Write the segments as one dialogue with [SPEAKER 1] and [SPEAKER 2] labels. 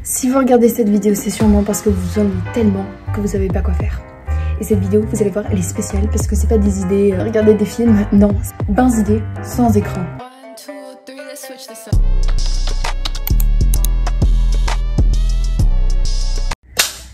[SPEAKER 1] Si vous regardez cette vidéo, c'est sûrement parce que vous ennuyez tellement que vous savez pas quoi faire. Et cette vidéo, vous allez voir, elle est spéciale parce que c'est pas des idées, regarder des films, non, c'est 20 idées sans écran.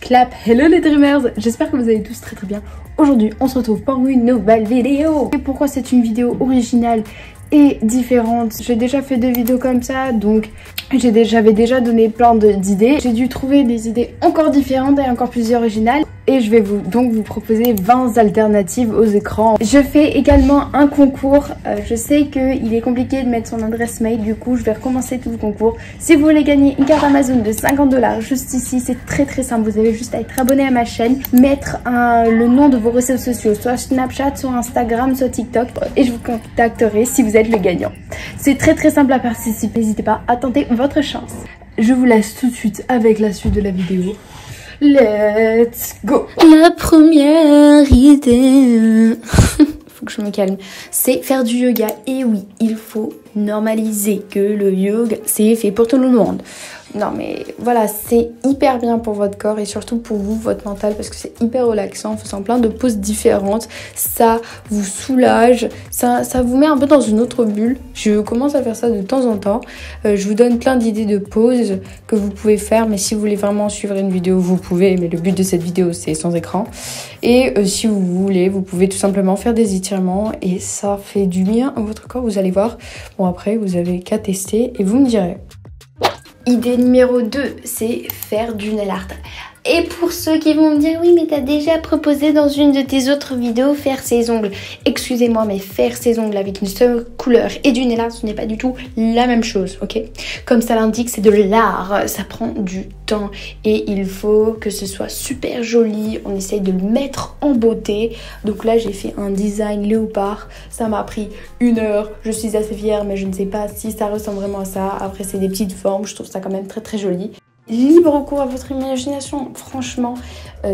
[SPEAKER 1] Clap, hello les dreamers, j'espère que vous allez tous très bien. Aujourd'hui, on se retrouve pour une nouvelle vidéo. Et pourquoi c'est une vidéo originale et différente? J'ai déjà fait 2 vidéos comme ça, donc j'avais déjà donné plein d'idées. J'ai dû trouver des idées encore différentes et encore plus originales. Et je vais donc vous proposer 20 alternatives aux écrans. Je fais également un concours. Je sais qu'il est compliqué de mettre son adresse mail. Du coup, je vais recommencer tout le concours. Si vous voulez gagner une carte Amazon de 50 $, juste ici, c'est très simple. Vous avez juste à être abonné à ma chaîne, mettre le nom de vos réseaux sociaux, soit Snapchat, soit Instagram, soit TikTok. Et je vous contacterai si vous êtes le gagnant. C'est très simple à participer. N'hésitez pas à tenter votre chance. Je vous laisse tout de suite avec la suite de la vidéo. Let's go. La première idée, faut que je me calme, c'est faire du yoga. Et oui, il faut normaliser que le yoga, c'est fait pour tout le monde. Non mais voilà, c'est hyper bien pour votre corps et surtout pour vous, votre mental, parce que c'est hyper relaxant en faisant plein de poses différentes. Ça vous soulage, ça vous met un peu dans une autre bulle. Je commence à faire ça de temps en temps. Je vous donne plein d'idées de poses que vous pouvez faire, mais si vous voulez vraiment suivre une vidéo, vous pouvez. Mais le but de cette vidéo, c'est sans écran. Et si vous voulez, vous pouvez tout simplement faire des étirements et ça fait du bien à votre corps, vous allez voir. Bon après, vous avez qu'à tester et vous me direz. Idée numéro 2, c'est faire du nail art. Et pour ceux qui vont me dire, oui mais t'as déjà proposé dans une de tes autres vidéos faire ses ongles. Excusez-moi, mais faire ses ongles avec une seule couleur et du nail art, ce n'est pas du tout la même chose, ok? Comme ça l'indique, c'est de l'art, ça prend du temps et il faut que ce soit super joli. On essaye de le mettre en beauté. Donc là j'ai fait un design léopard, ça m'a pris 1 heure, je suis assez fière mais je ne sais pas si ça ressemble vraiment à ça. Après c'est des petites formes, je trouve ça quand même très joli. Libre cours à votre imagination, franchement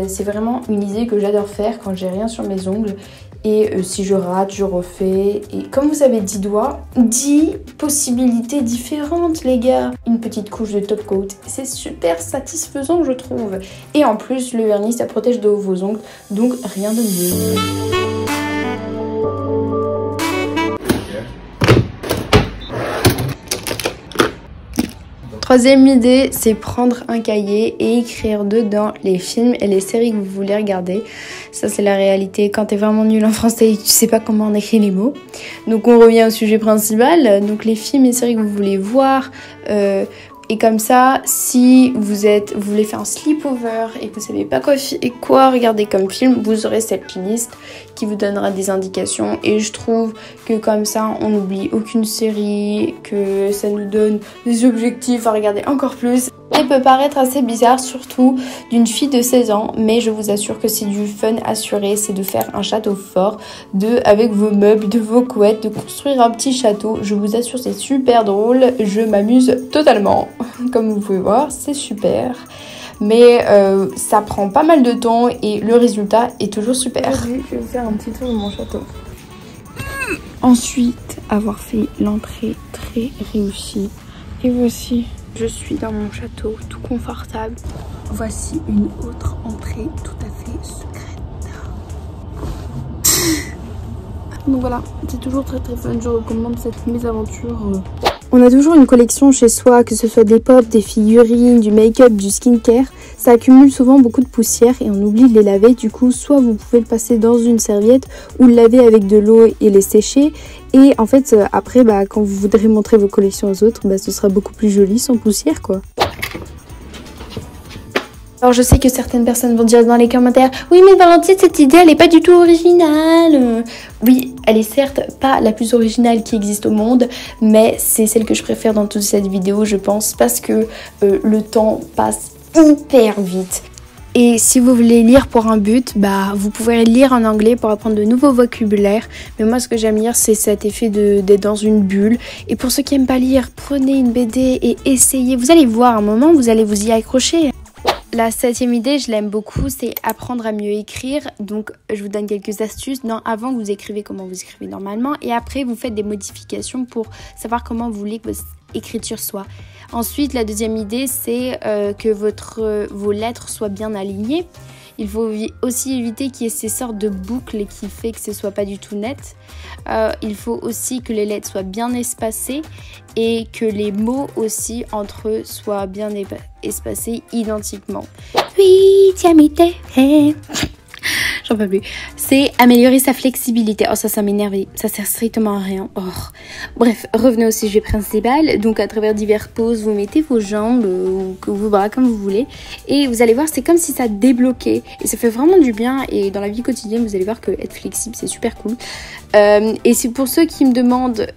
[SPEAKER 1] c'est vraiment une idée que j'adore faire quand j'ai rien sur mes ongles. Et si je rate, je refais. Et comme vous avez 10 doigts, 10 possibilités différentes les gars. Une petite couche de top coat, c'est super satisfaisant je trouve. Et en plus le vernis ça protège de vos ongles, donc rien de mieux. Troisième idée, c'est prendre un cahier et écrire dedans les films et les séries que vous voulez regarder. Ça, c'est la réalité. Quand t'es vraiment nul en français et que tu sais pas comment on écrit les mots. Donc, on revient au sujet principal. Donc, les films et séries que vous voulez voir. Et comme ça, si vous voulez faire un sleepover et que vous savez pas quoi regarder comme film, vous aurez cette liste qui vous donnera des indications. Et je trouve que comme ça, on n'oublie aucune série, que ça nous donne des objectifs à regarder encore plus. Ça peut paraître assez bizarre, surtout d'une fille de 16 ans, mais je vous assure que c'est du fun assuré, c'est de faire un château fort, avec vos meubles, de vos couettes, de construire un petit château. Je vous assure, c'est super drôle, je m'amuse totalement. Comme vous pouvez voir, c'est super. Mais ça prend pas mal de temps et le résultat est toujours super. Aujourd'hui, je vais vous faire un petit tour de mon château. Ensuite, avoir fait l'entrée très réussie. Et voici, je suis dans mon château tout confortable. Voici une autre entrée tout à fait secrète. Donc voilà, c'est toujours très fun, je recommande cette mésaventure. On a toujours une collection chez soi, que ce soit des pop, des figurines, du make-up, du skincare. Ça accumule souvent beaucoup de poussière et on oublie de les laver. Du coup, soit vous pouvez le passer dans une serviette ou le laver avec de l'eau et les sécher. Et en fait, après, quand vous voudrez montrer vos collections aux autres, ce sera beaucoup plus joli sans poussière, quoi. Alors je sais que certaines personnes vont dire dans les commentaires, oui mais Valentine, cette idée elle est pas du tout originale. Oui, elle est certes pas la plus originale qui existe au monde, mais c'est celle que je préfère dans toute cette vidéo je pense, parce que le temps passe hyper vite. Et si vous voulez lire pour un but, vous pouvez lire en anglais pour apprendre de nouveaux vocabulaires. Mais moi, ce que j'aime lire, c'est cet effet d'être dans une bulle. Et pour ceux qui n'aiment pas lire, prenez une BD et essayez. Vous allez voir, à un moment, vous allez vous y accrocher. La 7e idée, je l'aime beaucoup, c'est apprendre à mieux écrire. Donc, je vous donne quelques astuces. Avant que vous écrivez comment vous écrivez normalement. Et après, vous faites des modifications pour savoir comment vous voulez que votre
[SPEAKER 2] écriture soit. Ensuite, la deuxième idée, c'est que vos lettres soient bien alignées. Il faut aussi éviter qu'il y ait ces sortes de boucles qui fait que ce soit pas du tout net. Il faut aussi que les lettres soient bien espacées et que les mots aussi entre eux soient bien espacés identiquement. Oui, tiamité. J'en peux plus. C'est améliorer sa flexibilité. Oh, ça m'énerve. Ça sert strictement à rien. Oh. Bref, revenez au sujet principal. Donc, à travers diverses poses, vous mettez vos jambes ou vos bras comme vous voulez. Et vous allez voir, c'est comme si ça débloquait. Et ça fait vraiment du bien. Et dans la vie quotidienne, vous allez voir que être flexible, c'est super cool. Et c'est pour ceux qui me demandent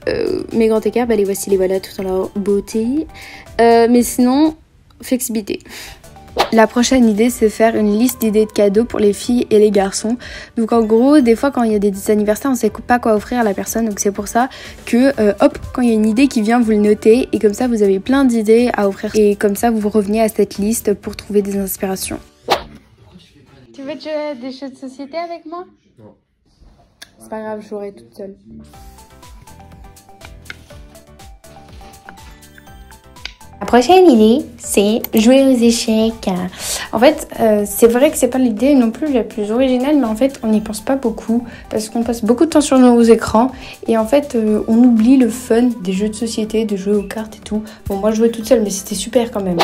[SPEAKER 2] mes grands écarts, bah, les voici, les voilà, tout en leur beauté. Mais sinon, flexibilité. La prochaine idée, c'est faire une liste d'idées de cadeaux pour les filles et les garçons. Donc en gros, des fois quand il y a des anniversaires, on sait pas quoi offrir à la personne. Donc c'est pour ça que hop, quand il y a une idée qui vient, vous le notez. Et comme ça, vous avez plein d'idées à offrir. Et comme ça, vous revenez à cette liste pour trouver des inspirations. Tu veux jouer des jeux de société avec moi? Non. C'est pas grave, je jouerai toute seule. La prochaine idée, c'est jouer aux échecs. En fait, c'est vrai que c'est pas l'idée non plus la plus originale, mais en fait, on n'y pense pas beaucoup parce qu'on passe beaucoup de temps sur nos écrans et en fait, on oublie le fun des jeux de société, de jouer aux cartes et tout. Bon, moi, je jouais toute seule, mais c'était super quand même.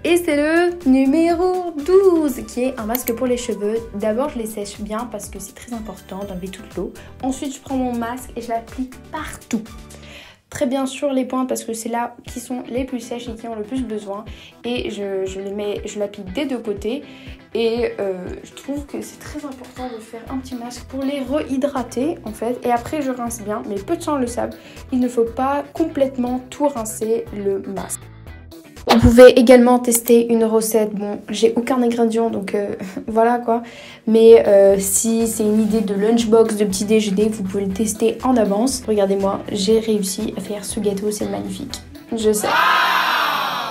[SPEAKER 2] Et c'est le numéro 12 qui est un masque pour les cheveux. D'abord, je les sèche bien parce que c'est très important d'enlever toute l'eau. Ensuite, je prends mon masque et je l'applique partout. Très bien sur les pointes parce que c'est là qui sont les plus sèches et qui ont le plus besoin. Et je l'applique des deux côtés. Et je trouve que c'est très important de faire un petit masque pour les rehydrater en fait. Et après je rince bien, mais peu de gens le savent. Il ne faut pas complètement tout rincer le masque. Vous pouvez également tester une recette. Bon, j'ai aucun ingrédient donc voilà quoi. Mais si c'est une idée de lunchbox, de petit déjeuner, vous pouvez le tester en avance. Regardez-moi, j'ai réussi à faire ce gâteau, c'est magnifique. Je sais.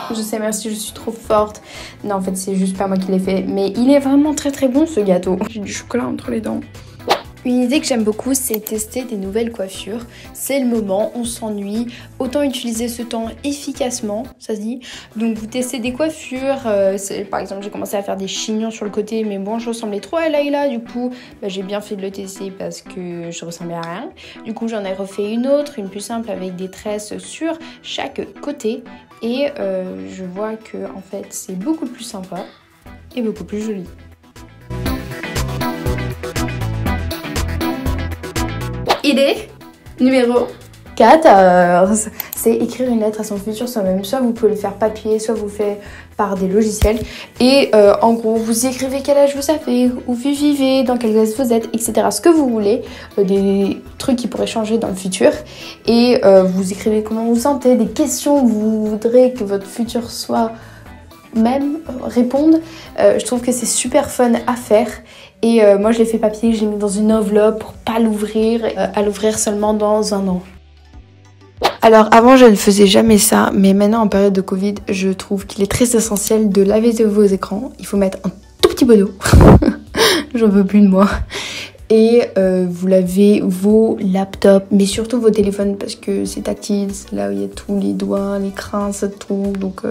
[SPEAKER 2] Je sais, merci, je suis trop forte. Non, en fait, c'est juste pas moi qui l'ai fait. Mais il est vraiment très très bon ce gâteau. J'ai du chocolat entre les dents. Une idée que j'aime beaucoup, c'est tester des nouvelles coiffures. C'est le moment, on s'ennuie. Autant utiliser ce temps efficacement, ça se dit. Donc vous testez des coiffures. Par exemple, j'ai commencé à faire des chignons sur le côté, mais bon, je ressemblais trop à Layla. Du coup, j'ai bien fait de le tester parce que je ressemblais à rien. Du coup, j'en ai refait une autre, une plus simple avec des tresses sur chaque côté. Et je vois que en fait, c'est beaucoup plus sympa et beaucoup plus joli. Idée numéro 14, c'est écrire une lettre à son futur soi-même. Soit vous pouvez le faire papier, soit vous le faites par des logiciels. Et en gros, vous écrivez quel âge vous avez, où vous vivez, dans quelle classe vous êtes, etc. Ce que vous voulez, des trucs qui pourraient changer dans le futur. Et vous écrivez comment vous vous sentez, des questions que vous voudrez que votre futur soit même réponde. Je trouve que c'est super fun à faire. Et moi je l'ai fait papier, je l'ai mis dans une enveloppe pour pas l'ouvrir, à l'ouvrir seulement dans un an. Alors avant je ne faisais jamais ça, mais maintenant en période de Covid, je trouve qu'il est très essentiel de laver vos écrans. Il faut mettre un tout petit peu d'eau, j'en veux plus de moi. Et vous lavez vos laptops, mais surtout vos téléphones parce que c'est tactile, c'est là où il y a tous les doigts, les crins, ça tombe. Donc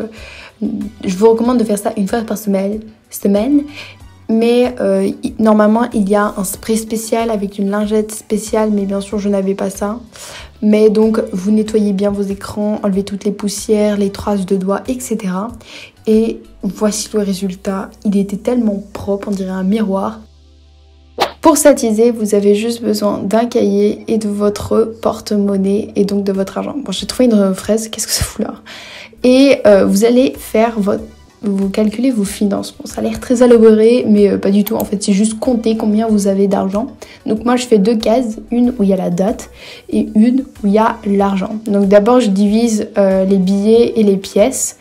[SPEAKER 2] je vous recommande de faire ça une fois par semaine. Mais normalement il y a un spray spécial avec une lingette spéciale, mais bien sûr je n'avais pas ça. Mais donc vous nettoyez bien vos écrans, enlevez toutes les poussières, les traces de doigts, etc. Et voici le résultat. Il était tellement propre, on dirait un miroir. Pour cette idée, vous avez juste besoin d'un cahier et de votre porte-monnaie et donc de votre argent. Bon, j'ai trouvé une fraise, qu'est-ce que ça fout là? Et vous allez faire vous calculez vos finances. Bon, ça a l'air très élaboré, mais pas du tout. En fait, c'est juste compter combien vous avez d'argent. Donc moi, je fais deux cases. Une où il y a la date et une où il y a l'argent. Donc d'abord, je divise les billets et les pièces.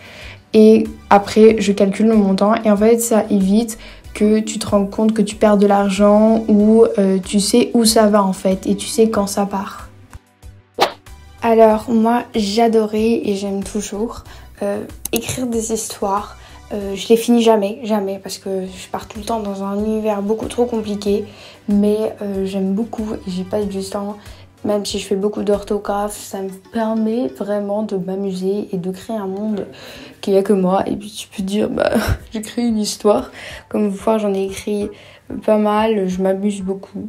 [SPEAKER 2] Et après, je calcule le montant. Et en fait, ça évite que tu te rends compte que tu perds de l'argent ou tu sais où ça va en fait. Et tu sais quand ça part. Alors moi, j'adorais et j'aime toujours écrire des histoires. Je les finis jamais, parce que je pars tout le temps dans un univers beaucoup trop compliqué, mais j'aime beaucoup et j'y passe du temps Même si je fais beaucoup d'orthographe, ça me permet vraiment de m'amuser et de créer un monde qu'il n'y a que moi. Et puis tu peux te dire, bah, j'ai créé une histoire. Comme vous pouvez voir, j'en ai écrit pas mal, je m'amuse beaucoup.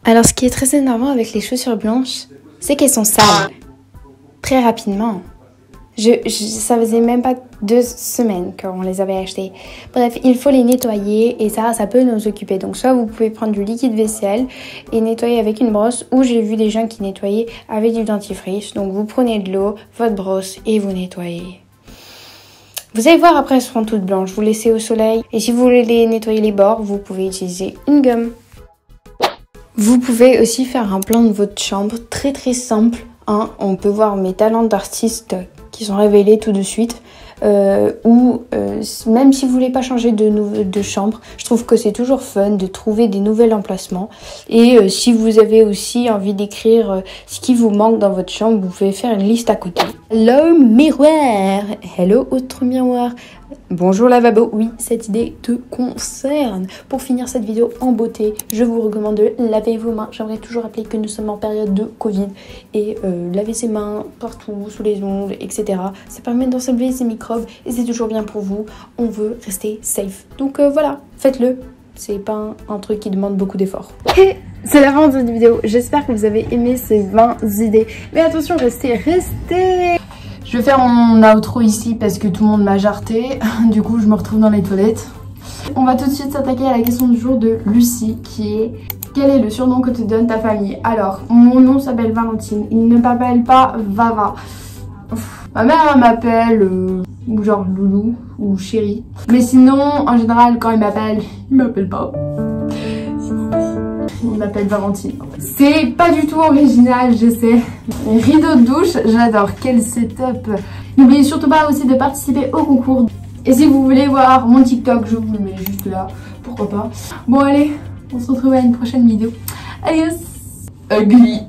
[SPEAKER 2] Alors ce qui est très énervant avec les chaussures blanches, c'est qu'elles sont sales. Très rapidement. Ça faisait même pas 2 semaines qu'on les avait achetées. Bref, il faut les nettoyer et ça peut nous occuper. Donc soit vous pouvez prendre du liquide vaisselle et nettoyer avec une brosse, ou j'ai vu des gens qui nettoyaient avec du dentifrice. Donc vous prenez de l'eau, votre brosse et vous nettoyez. Vous allez voir, après elles seront toutes blanches. Vous laissez au soleil et si vous voulez les nettoyer les bords, vous pouvez utiliser une gomme. Vous pouvez aussi faire un plan de votre chambre très très simple. Hein. On peut voir mes talents d'artiste qui sont révélés tout de suite. Même si vous voulez pas changer de chambre, je trouve que c'est toujours fun de trouver des nouveaux emplacements. Et si vous avez aussi envie d'écrire ce qui vous manque dans votre chambre, vous pouvez faire une liste à côté. Hello miroir, hello autre miroir. Bonjour lavabo, oui, cette idée te concerne. Pour finir cette vidéo en beauté, je vous recommande de laver vos mains. J'aimerais toujours rappeler que nous sommes en période de Covid et laver ses mains partout, sous les ongles, etc. Ça permet d'enlever ces microbes et c'est toujours bien pour vous. On veut rester safe. Donc voilà, faites-le. C'est pas un truc qui demande beaucoup d'efforts.
[SPEAKER 1] Et c'est la fin de cette vidéo. J'espère que vous avez aimé ces 20 idées. Mais attention, restez. Je vais faire mon outro ici parce que tout le monde m'a jarté. Du coup, je me retrouve dans les toilettes. On va tout de suite s'attaquer à la question du jour de Lucie qui est: quel est le surnom que te donne ta famille? Alors, mon nom s'appelle Valentine. Il ne m'appelle pas Vava. Ma mère m'appelle genre Loulou ou Chérie. Mais sinon, en général, quand il m'appelle pas. Il m'appelle Valentine. C'est pas du tout original, je sais. Rideau de douche, j'adore. Quel setup. N'oubliez surtout pas aussi de participer au concours. Et si vous voulez voir mon TikTok, je vous le mets juste là. Pourquoi pas. Bon allez, on se retrouve à une prochaine vidéo. Adios. Ugly.